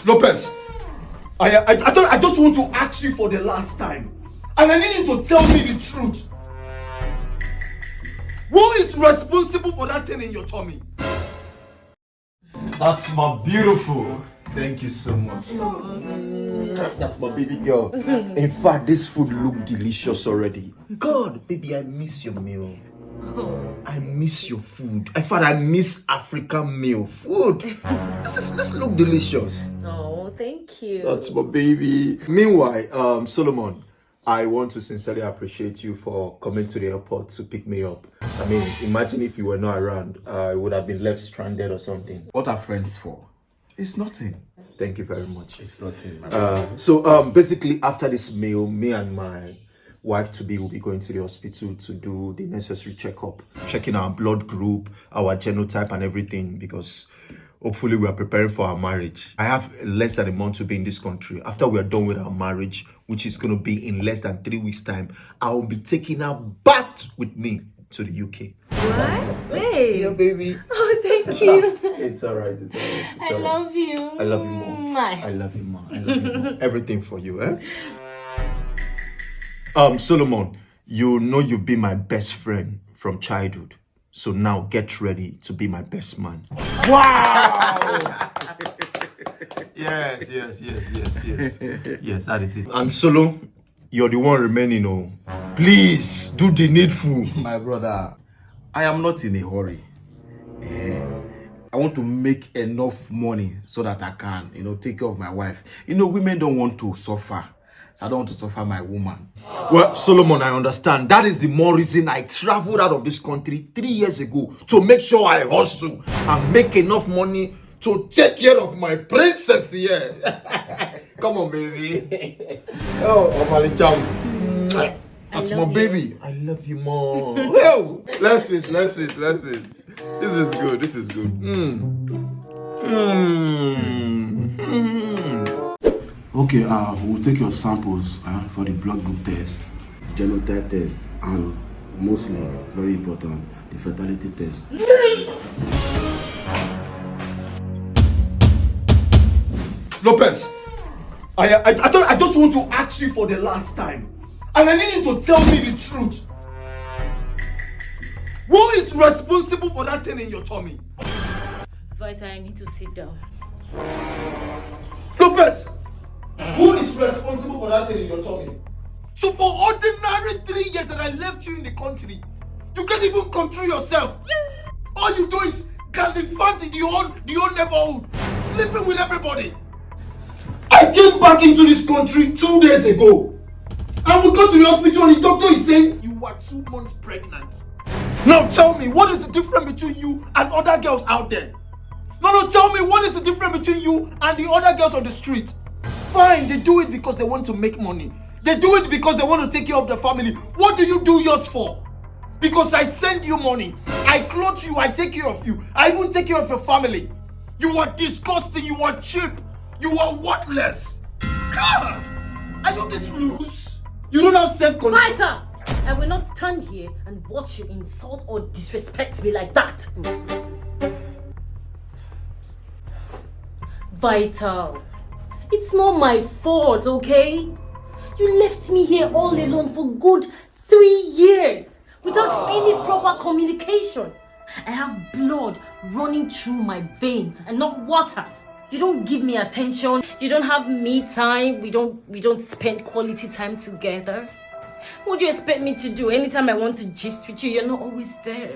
Lopez, I just want to ask you for the last time. And I need you to tell me the truth. Who is responsible for that thing in your tummy? That's my beautiful. Thank you so much. That's my baby girl. In fact, this food look delicious already. God, baby, I miss your meal. I miss your food. In fact, I miss African meal food. This look delicious. Oh, thank you. That's my baby. Meanwhile, Solomon, I want to sincerely appreciate you for coming to the airport to pick me up. I mean, imagine if you were not around, I would have been left stranded or something. What are friends for? It's nothing. Thank you very much. It's nothing. So basically, after this meal, me and my wife-to-be will be going to the hospital to do the necessary checkup, checking our blood group, our genotype and everything, because hopefully we are preparing for our marriage. I have less than a month to be in this country. After we are done with our marriage, which is going to be in less than 3 weeks' time, I will be taking her back with me to the UK. What? Babe. Yeah, baby. Oh, thank you. It's all right. It's all right. It's I all right. love you. I love you more. I love you more. I love you more. Everything for you, eh? Solomon, you know you've been my best friend from childhood. So now get ready to be my best man. Wow! Yes. Yes, that is it. And Solo, you're the one remaining, oh. Please do the needful. My brother, I am not in a hurry. I want to make enough money so that I can, take care of my wife. Women don't want to suffer. So I don't want to suffer my woman. Well, Solomon, I understand. That is the more reason I traveled out of this country 3 years ago to make sure I hustle and make enough money to take care of my princess here. Come on, baby. Oh, Omali Cham. That's my baby. I love you more. Oh, let's it. This is good. Okay, we'll take your samples for the blood group test, genotype test, and mostly, very important, the fertility test. Lopez, I just want to ask you for the last time. And I need you to tell me the truth. Who is responsible for that thing in your tummy? Vita, I need to sit down. Lopez, who is responsible for that thing in your tummy? So for ordinary 3 years that I left you in the country, you can't even control yourself. All you do is gallivanting the whole neighborhood, sleeping with everybody. I came back into this country 2 days ago. And we go to the hospital and the doctor is saying you are 2 months pregnant. Now tell me, what is the difference between you and other girls out there? No, tell me, what is the difference between you and the other girls on the street? Fine, they do it because they want to make money. They do it because they want to take care of the family. What do you do yours for? Because I send you money. I clothe you, I take care of you. I even take care of your family. You are disgusting, you are cheap. You are worthless. God, are you this loose? You don't have self-control. Vita! I will not stand here and watch you insult or disrespect me like that. Vital, it's not my fault, okay? You left me here all alone for good 3 years without any proper communication. I have blood running through my veins and not water. You don't give me attention. You don't have me time. We don't spend quality time together. What do you expect me to do? Anytime I want to gist with you, you're not always there.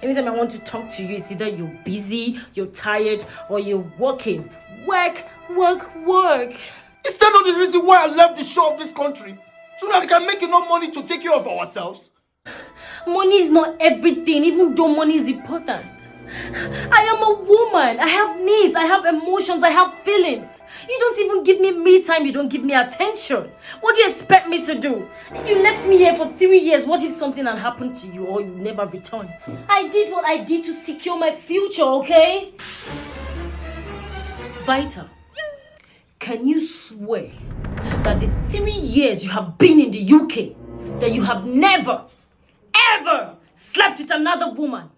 Anytime I want to talk to you, it's either you're busy, you're tired, or you're working. Work. Is that not the reason why I left the shore of this country? So that I can make enough money to take care of ourselves? Money is not everything, even though money is important. I am a woman. I have needs. I have emotions. I have feelings. You don't even give me time. You don't give me attention. What do you expect me to do? You left me here for 3 years. What if something had happened to you or you never return? I did what I did to secure my future, okay? Vita, can you swear that the 3 years you have been in the UK, that you have never, ever slept with another woman?